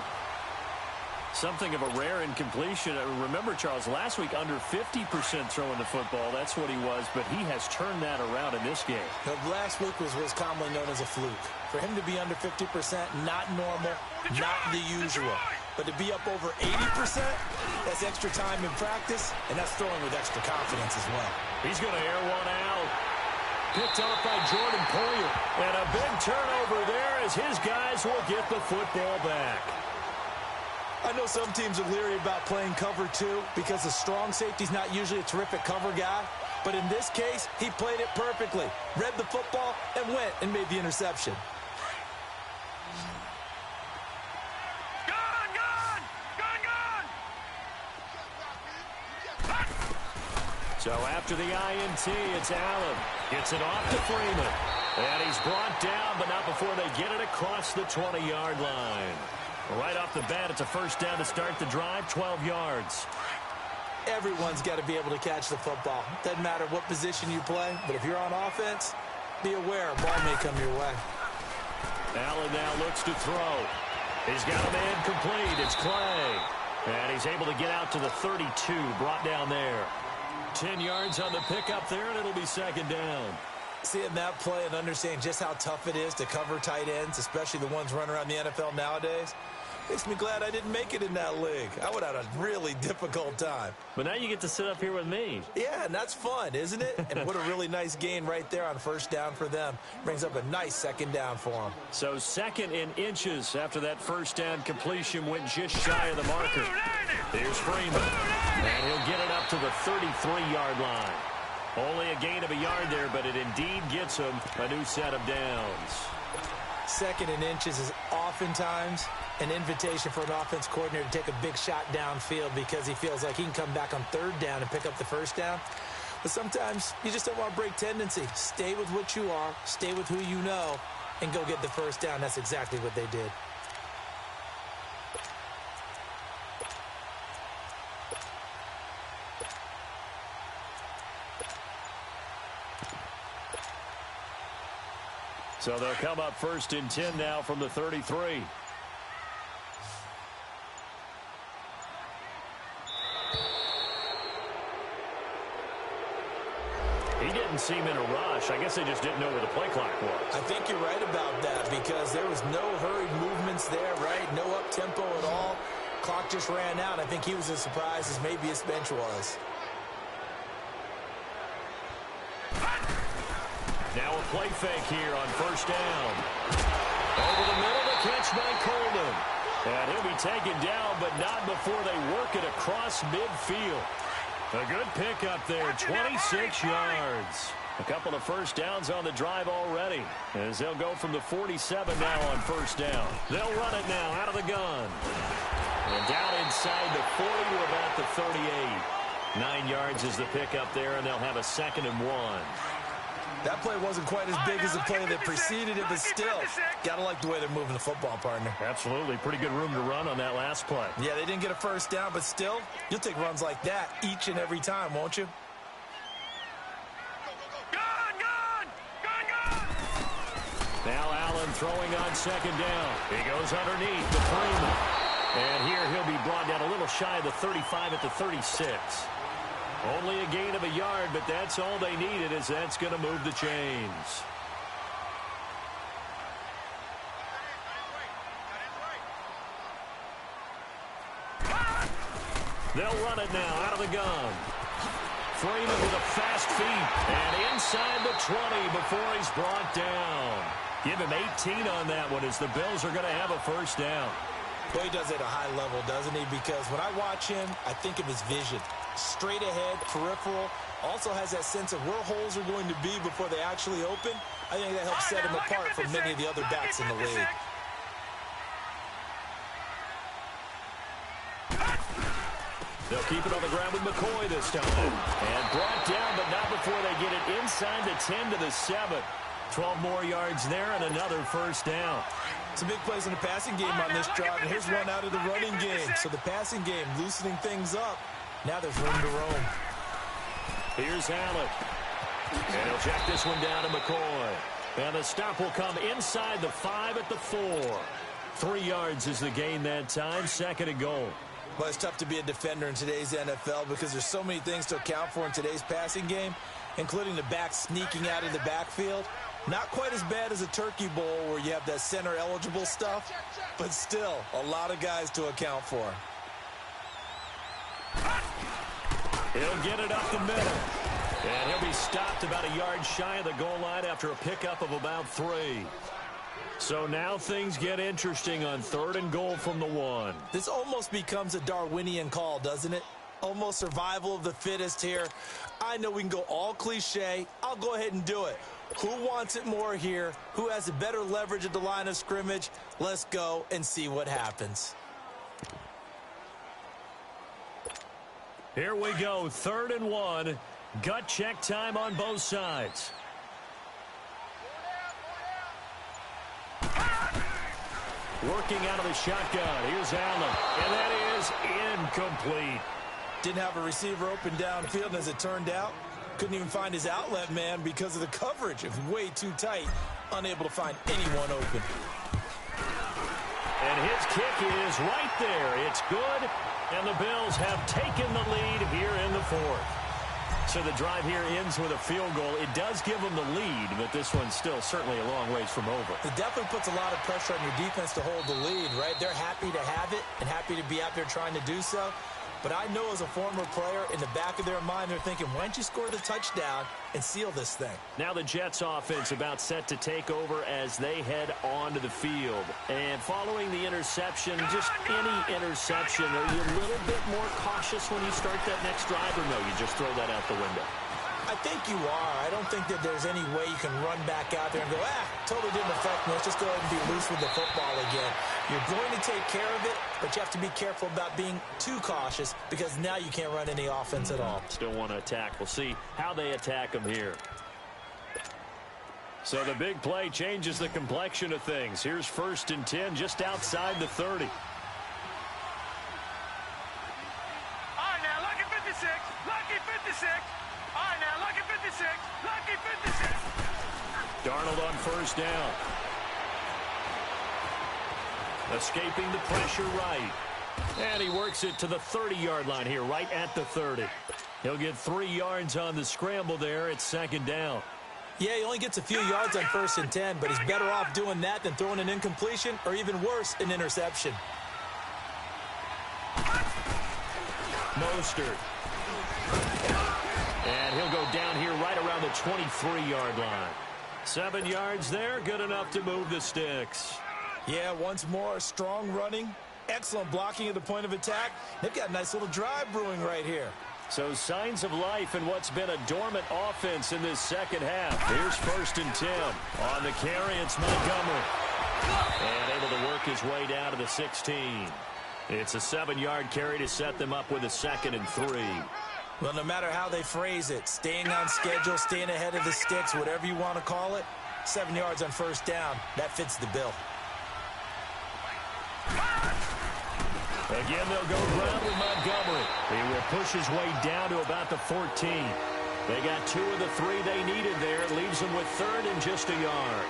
A: Something of a rare incompletion. Remember, Charles, last week under 50% throwing the football. That's what he was, but he has turned that around in this game.
B: Now, last week was what's commonly known as a fluke. For him to be under 50%, not normal, not the usual. But to be up over 80%, that's extra time in practice, and that's throwing with extra confidence as well.
A: He's going to air one out. Picked off by Jordan Poyer. And a big turnover there as his guys will get the football back.
B: I know some teams are leery about playing cover 2 because the strong safety's not usually a terrific cover guy. But in this case, he played it perfectly. Read the football and went and made the interception.
C: Gun! Gun! Gun! Gun!
A: So after the INT, it's Allen. Gets it off to Freeman. And he's brought down, but not before they get it across the 20-yard line. Right off the bat, it's a first down to start the drive, 12 yards.
B: Everyone's got to be able to catch the football. Doesn't matter what position you play, but if you're on offense, be aware a ball may come your way.
A: Allen now looks to throw. He's got a man complete. It's Clay. And he's able to get out to the 32, brought down there. 10 yards on the pickup there, and it'll be second down.
B: Seeing that play and understanding just how tough it is to cover tight ends, especially the ones running around the NFL nowadays, makes me glad I didn't make it in that league. I would have had a really difficult time.
A: But now you get to sit up here with me.
B: Yeah, and that's fun, isn't it? And what a really nice gain right there on first down for them. Brings up a nice second down for them.
A: So second in inches after that first down completion went just shy of the marker. Here's Freeman. And he'll get it up to the 33-yard line. Only a gain of a yard there, but it indeed gets him a new set of downs.
B: Second in inches is oftentimes an invitation for an offense coordinator to take a big shot downfield because he feels like he can come back on third down and pick up the first down. But sometimes you just don't want to break tendency. Stay with what you are, stay with who you know, and go get the first down. That's exactly what they did.
A: So they'll come up first and 10 now from the 33. He didn't seem in a rush. I guess they just didn't know where the play clock was.
B: I think you're right about that because there was no hurried movements there, right? No up-tempo at all. Clock just ran out. I think he was as surprised as maybe his bench was.
A: Now a play fake here on first down. Over the middle, the catch by Coleman. And he'll be taken down, but not before they work it across midfield. A good pickup there, 26 yards. A couple of first downs on the drive already, as they'll go from the 47 now on first down. They'll run it now out of the gun. And down inside the 40 to about the 38. 9 yards is the pickup there, and they'll have a 2nd and 1.
B: That play wasn't quite as big as the play that preceded it, but still, gotta like the way they're moving the football, partner.
A: Absolutely. Pretty good room to run on that last play.
B: Yeah, they didn't get a first down, but still, you'll take runs like that each and every time, won't you?
A: Now Allen throwing on second down. He goes underneath the Freeman. And here he'll be brought down a little shy of the 35 at the 36. Only a gain of a yard, but that's all they needed, as that's going to move the chains. They'll run it now out of the gun. Freeman with a fast feet, and inside the 20 before he's brought down. Give him 18 on that one, as the Bills are going to have a first down.
B: Well, he does it at a high level, doesn't he? Because when I watch him, I think of his vision. Straight ahead, peripheral, also has that sense of where holes are going to be before they actually open. I think that helps set him apart from many of the other backs in the league.
A: They'll keep it on the ground with McCoy this time. And brought down, but not before they get it inside the 10 to the 7. 12 more yards there and another first down.
B: Some big plays in the passing game on this drive, and here's one out of the running game. So the passing game loosening things up. Now there's room to roam.
A: Here's Allen. And he'll check this one down to McCoy. And the stop will come inside the 5 at the 4. 3 yards is the gain that time, 2nd and goal.
B: Well, it's tough to be a defender in today's NFL because there's so many things to account for in today's passing game, including the back sneaking out of the backfield. Not quite as bad as a turkey bowl where you have that center-eligible stuff, but still a lot of guys to account for.
A: He'll get it up the middle. And he'll be stopped about a yard shy of the goal line after a pickup of about 3. So now things get interesting on 3rd and goal from the 1.
B: This almost becomes a Darwinian call, doesn't it? Almost survival of the fittest here. I know we can go all cliche. I'll go ahead and do it. Who wants it more here? Who has a better leverage at the line of scrimmage? Let's go and see what happens.
A: Here we go, 3rd and 1. Gut check time on both sides. Working out of the shotgun. Here's Allen. And that is incomplete.
B: Didn't have a receiver open downfield, and as it turned out, couldn't even find his outlet man because of the coverage. It was way too tight. Unable to find anyone open.
A: And his kick is right there. It's good. And the Bills have taken the lead here in the fourth. So the drive here ends with a field goal. It does give them the lead, but this one's still certainly a long ways from over.
B: It definitely puts a lot of pressure on your defense to hold the lead, right? They're happy to have it and happy to be out there trying to do so. But I know as a former player, in the back of their mind, they're thinking, why don't you score the touchdown and seal this thing?
A: Now the Jets offense about set to take over as they head onto the field. And following the interception, just any interception, are you a little bit more cautious when you start that next drive, or no, you just throw that out the window?
B: I think you are. I don't think that there's any way you can run back out there and go, totally didn't affect me. Let's just go ahead and be loose with the football again. You're going to take care of it, but you have to be careful about being too cautious because now you can't run any offense at all.
A: Still want to attack. We'll see how they attack them here. So the big play changes the complexion of things. Here's 1st and 10 just outside the 30.
C: All right, now, lucky 56. Lucky 56. All right, now, lucky 56. Lucky 56.
A: Darnold on 1st down. Escaping the pressure right. And he works it to the 30-yard line here, right at the 30. He'll get 3 yards on the scramble there. It's 2nd down.
B: Yeah, he only gets a few yards on 1st and 10, but he's better off doing that than throwing an incompletion or even worse, an interception.
A: Mostert. And he'll go down here right around the 23-yard line. 7 yards there, good enough to move the sticks.
B: Yeah, once more, strong running, excellent blocking at the point of attack. They've got a nice little drive brewing right here.
A: So signs of life in what's been a dormant offense in this second half. Here's 1st and 10. On the carry, it's Montgomery. And able to work his way down to the 16. It's a 7-yard carry to set them up with a 2nd and 3.
B: Well, no matter how they phrase it, staying on schedule, staying ahead of the sticks, whatever you want to call it, 7 yards on 1st down, that fits the bill.
A: Again, they'll go ground with Montgomery. He will push his way down to about the 14. They got 2 of the 3 they needed there. It leaves them with 3rd and just a yard.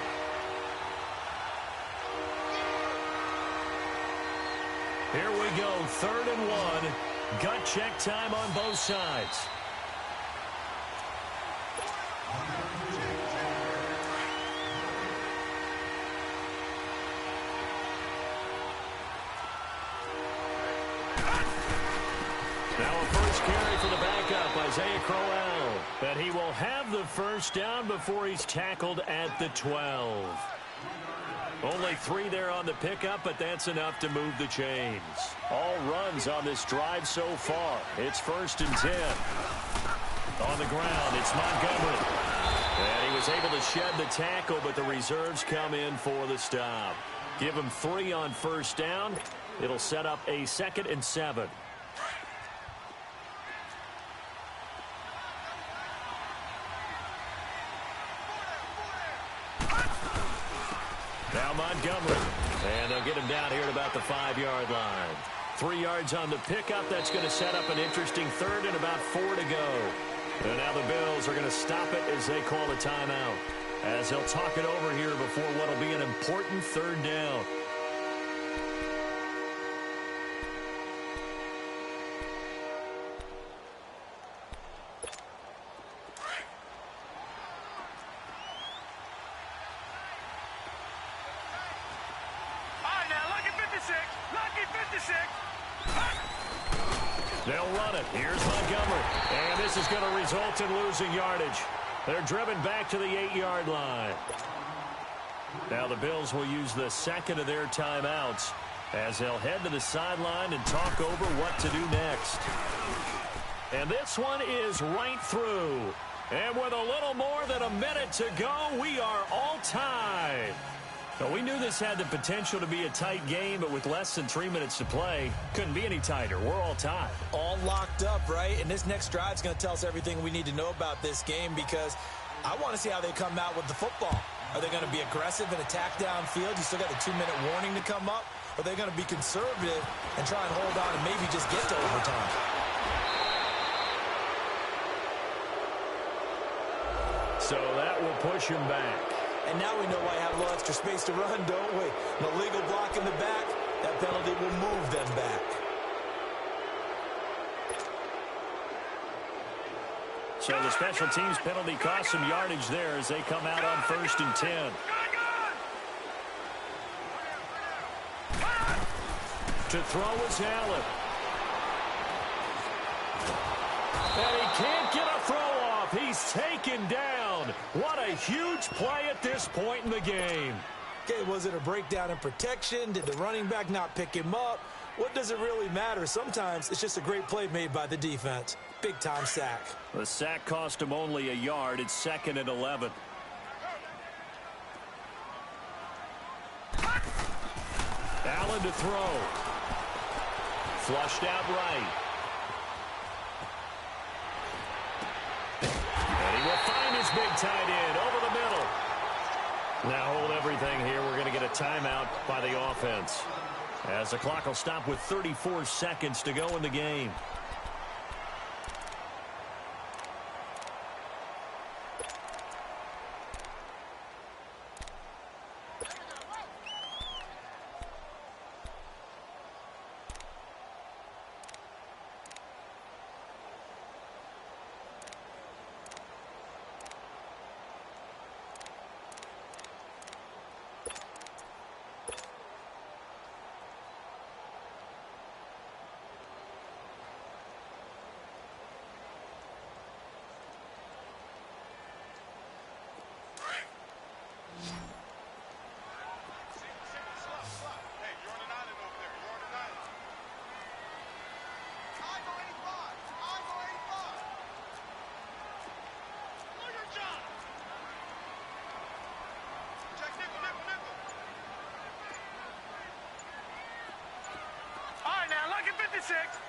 A: Here we go, 3rd and 1. Gut check time on both sides. Now a first carry for the backup, Isaiah Crowell. But he will have the 1st down before he's tackled at the 12. Only 3 there on the pickup, but that's enough to move the chains. All runs on this drive so far. It's 1st and 10. On the ground, it's Montgomery. And he was able to shed the tackle, but the reserves come in for the stop. Give him 3 on 1st down. It'll set up a 2nd and 7. Now Montgomery. And they'll get him down here at about the 5-yard line. 3 yards on the pickup. That's going to set up an interesting 3rd and about 4 to go. And now the Bills are going to stop it as they call a timeout. As they'll talk it over here before what will be an important 3rd down. They'll run it. Here's Montgomery. And this is going to result in losing yardage. They're driven back to the 8-yard line. Now the Bills will use the 2nd of their timeouts as they'll head to the sideline and talk over what to do next. And this one is right through. And with a little more than a minute to go, we are all tied. Well, we knew this had the potential to be a tight game, but with less than 3 minutes to play, couldn't be any tighter. We're all tied.
B: All locked up, right? And this next drive is going to tell us everything we need to know about this game, because I want to see how they come out with the football. Are they going to be aggressive and attack downfield? You still got the 2-minute warning to come up? Or are they going to be conservative and try and hold on and maybe just get to overtime?
A: So that will push him back.
B: And now we know why I have a little extra space to run, don't we? An illegal block in the back, that penalty will move them back.
A: So the special teams penalty cost some yardage there as they come out on 1st and 10. To throw is Allen. And he can't get a throw off. He's taken down. What a huge play at this point in the game.
B: Okay, was it a breakdown in protection? Did the running back not pick him up? What does it really matter? Sometimes it's just a great play made by the defense. Big-time sack.
A: The sack cost him only a yard. It's 2nd and 11. Allen to throw. Flushed out right. And he will find his big tight end over the middle. Now hold everything here. We're going to get a timeout by the offense, as the clock will stop with 34 seconds to go in the game.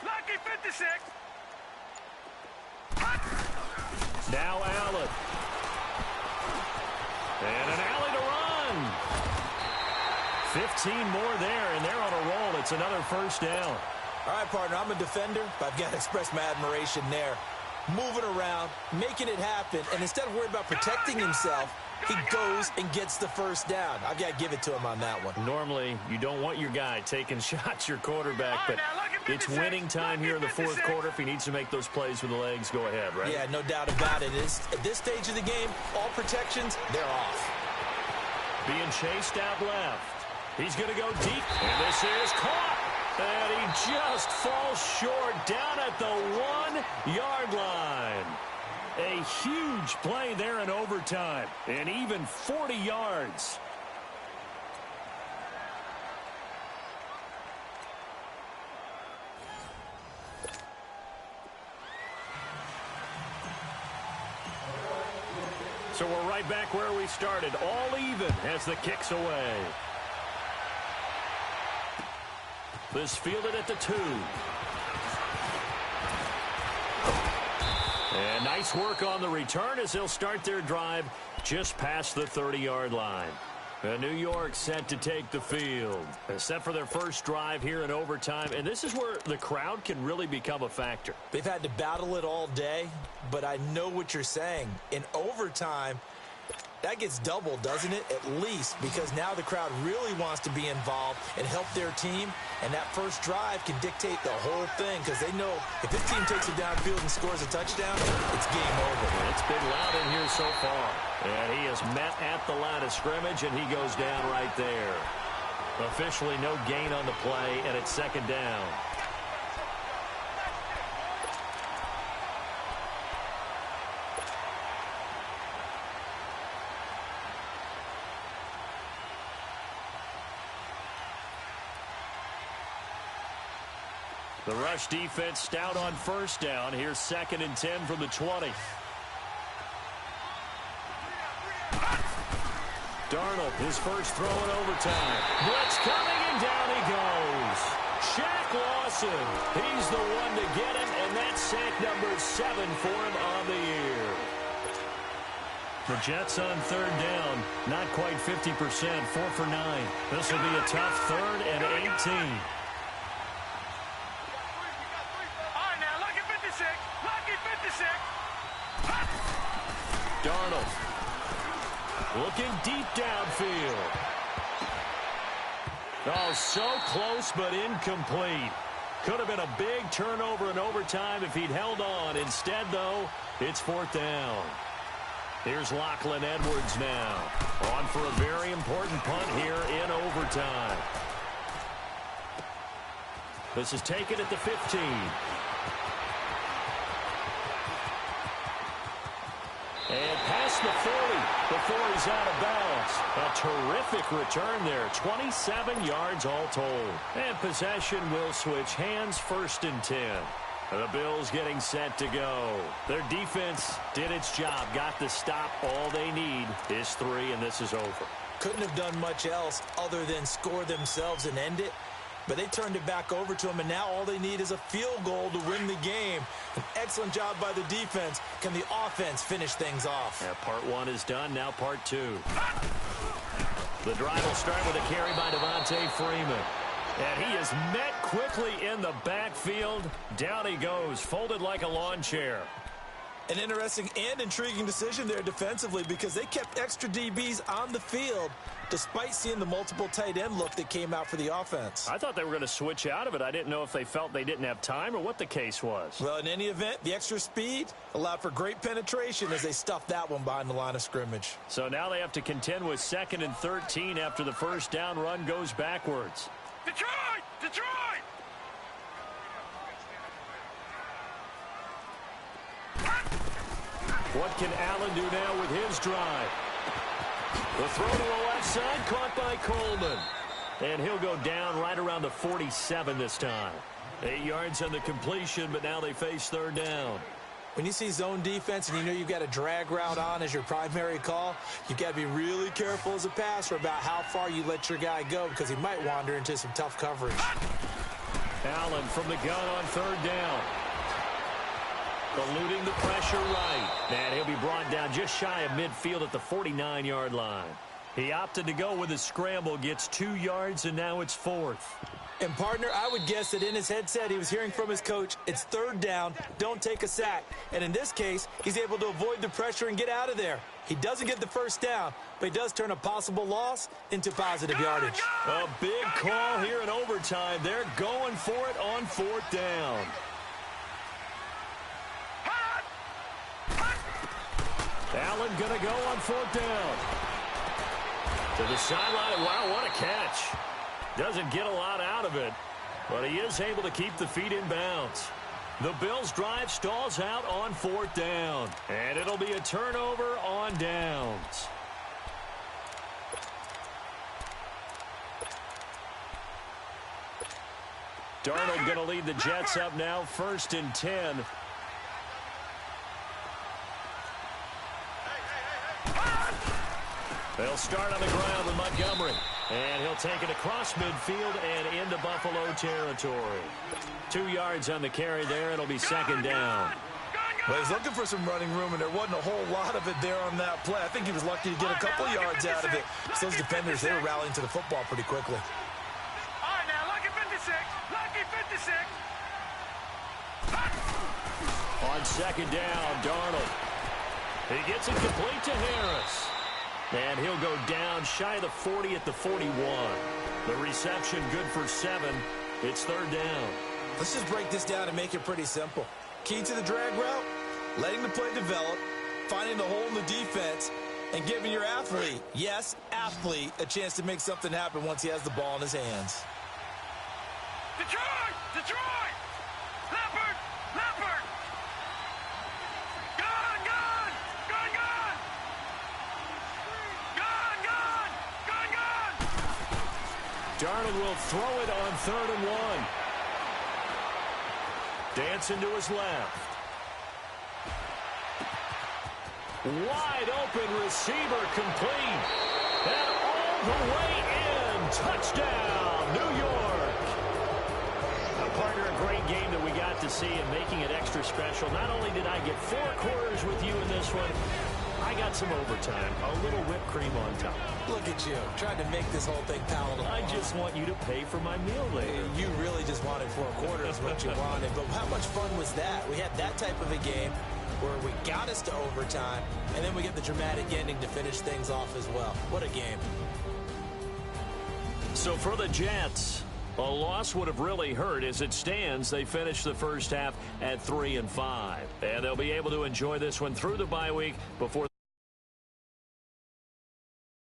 C: Lucky 56.
A: Now Allen. And an alley to run. 15 more there, and they're on a roll. It's another 1st down.
B: All right, partner, I'm a defender, but I've got to express my admiration there. Moving around, making it happen, and instead of worrying about protecting himself, he goes and gets the 1st down. I've got to give it to him on that one.
A: Normally, you don't want your guy taking shots, your quarterback, but it's winning time here in the 4th quarter. If he needs to make those plays with the legs, go ahead, right?
B: Yeah, no doubt about it. At this stage of the game, all protections, they're off.
A: Being chased out left. He's going to go deep, and this is caught. And he just falls short down at the 1-yard line. A huge play there in overtime, and even 40 yards. So we're right back where we started, all even as the kick's away. This fielded at the 2. And nice work on the return as they'll start their drive just past the 30-yard line. New York set to take the field. Set for their first drive here in overtime. And this is where the crowd can really become a factor.
B: They've had to battle it all day, but I know what you're saying. In overtime, that gets doubled, doesn't it? At least, because now the crowd really wants to be involved and help their team. And that first drive can dictate the whole thing, because they know if this team takes it downfield and scores a touchdown, it's game over.
A: It's been loud in here so far. And he is met at the line of scrimmage, and he goes down right there. Officially no gain on the play, and it's 2nd down. The rush defense stout on 1st down. Here's 2nd and 10 from the 20. Darnold, his first throw in overtime. Blitz coming, and down he goes. Shaq Lawson, he's the one to get him, and that's sack number 7 for him on the year. The Jets on third down, not quite 50%, 4 for 9. This will be a tough 3rd and 18.
C: All right, now, lucky 56. Lucky 56.
A: Darnold looking deep downfield. Oh, so close but incomplete. Could have been a big turnover in overtime if he'd held on. Instead, though, it's 4th down. Here's Lachlan Edwards now. On for a very important punt here in overtime. This is taken at the 15. And past the 40 before he's out of bounds. A terrific return there. 27 yards all told. And possession will switch hands, 1st and 10. The Bills getting set to go. Their defense did its job. Got the stop. All they need is 3, and this is over.
B: Couldn't have done much else other than score themselves and end it. But they turned it back over to him, and now all they need is a field goal to win the game. An excellent job by the defense. Can the offense finish things off?
A: Yeah, part 1 is done. Now part 2. The drive will start with a carry by Devontae Freeman. And he is met quickly in the backfield. Down he goes, folded like a lawn chair.
B: An interesting and intriguing decision there defensively because they kept extra DBs on the field despite seeing the multiple tight end look that came out for the offense.
A: I thought they were going to switch out of it. I didn't know if they felt they didn't have time or what the case was.
B: Well, in any event, the extra speed allowed for great penetration as they stuffed that one behind the line of scrimmage.
A: So now they have to contend with 2nd and 13 after the first down run goes backwards.
C: Detroit! Detroit!
A: What can Allen do now with his drive? The throw to the left side, caught by Coleman. And he'll go down right around the 47 this time. 8 yards on the completion, but now they face 3rd down.
B: When you see zone defense and you know you've got a drag route on as your primary call, you've got to be really careful as a passer about how far you let your guy go because he might wander into some tough coverage.
A: Allen from the gun on 3rd down. Eluding the pressure right. And he'll be brought down just shy of midfield at the 49-yard line. He opted to go with a scramble, gets 2 yards, and now it's 4th.
B: And, partner, I would guess that in his headset he was hearing from his coach, it's 3rd down, don't take a sack. And in this case, he's able to avoid the pressure and get out of there. He doesn't get the first down, but he does turn a possible loss into positive yardage.
A: A big call here in overtime. They're going for it on 4th down. Allen going to go on 4th down. To the sideline. Wow, what a catch. Doesn't get a lot out of it, but he is able to keep the feet in bounds. The Bills' drive stalls out on 4th down, and it'll be a turnover on downs. Darnold going to lead the Jets up now, 1st and 10. They'll start on the ground with Montgomery. And he'll take it across midfield and into Buffalo territory. 2 yards on the carry there. It'll be 2nd down.
B: Well, he's looking for some running room, and there wasn't a whole lot of it there on that play. I think he was lucky to get a couple yards out of it. So those defenders, they were rallying to the football pretty quickly.
C: All right, now, lucky 56. Lucky 56.
A: On 2nd down, Darnold. He gets it complete to Harris. And he'll go down shy of the 40 at the 41. The reception good for 7. It's 3rd down.
B: Let's just break this down and make it pretty simple. Key to the drag route, letting the play develop, finding the hole in the defense, and giving your athlete, yes, athlete, a chance to make something happen once he has the ball in his hands.
C: Detroit! Detroit! Leopard! Leopard! Gun! Gun! Gun! Gun! Gun! Gun! Gun! Gun!
A: Darnold will throw it on 3rd and 1. Dancing to his left. Wide open receiver complete. And all the way in. Touchdown, New York. A partner, a great game that we got to see and making it extra special. Not only did I get 4 quarters with you in this one, I got some overtime, a little whipped cream on top.
B: Look at you, trying to make this whole thing palatable.
A: I just want you to pay for my meal later.
B: You really just wanted 4 quarters what you wanted. But how much fun was that? We had that type of a game where we got us to overtime, and then we get the dramatic ending to finish things off as well. What a game.
A: So for the Jets, a loss would have really hurt. As it stands, they finished the first half at 3-5. And they'll be able to enjoy this one through the bye week before